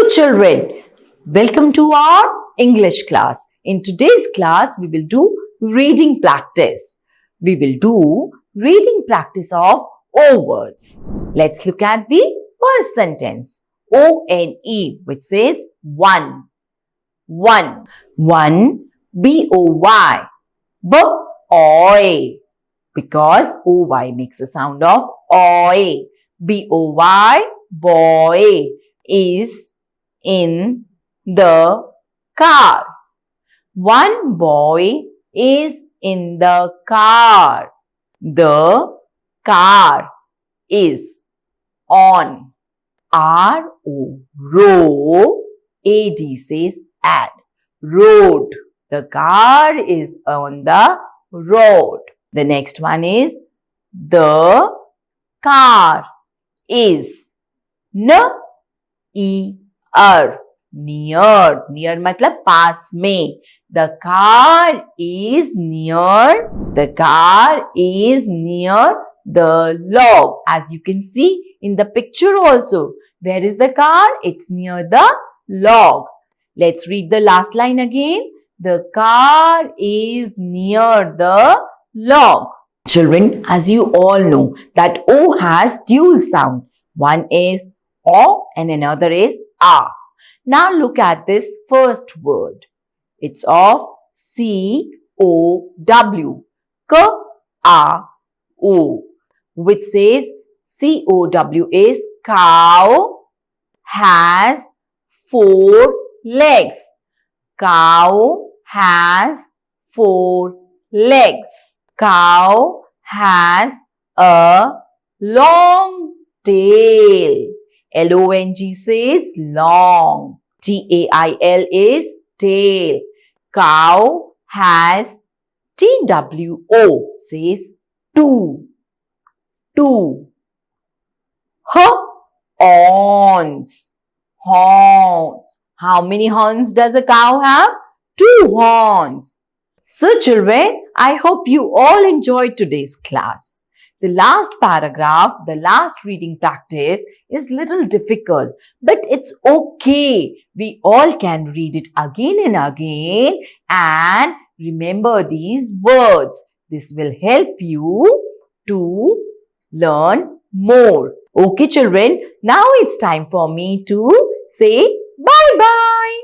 children, welcome to our English class. In today's class, we will do reading practice. We will do reading practice of O words. Let's look at the first sentence. O-N-E, which says one. One. One. B-O-Y. B-O-Y. Because O-Y makes a sound of OY. B-O-Y, boy, is in the car. One boy is in the car. The car is on. R-O, row, A-D says add. Road. The car is on the road. The next one is the car is near. Near. Near matlab paas mein. The car is near. The car is near the log. As you can see in the picture also. Where is the car? It's near the log. Let's read the last line again. The car is near the log. Children, as you all know that O has dual sound. One is O and another is A. Now look at this first word. It's of C-O-W. K-A-O. Which says C-O-W is cow has 4 legs. Cow has 4 legs. Cow has a long tail. L-O-N-G says long. T-A-I-L is tail. Cow has T-W-O says two. Two. Horns. Horns. How many horns does a cow have? 2 horns. So children, I hope you all enjoyed today's class. The last paragraph, the last reading practice is little difficult, but it's okay. We all can read it again and again and remember these words. This will help you to learn more. Okay children, now it's time for me to say bye-bye.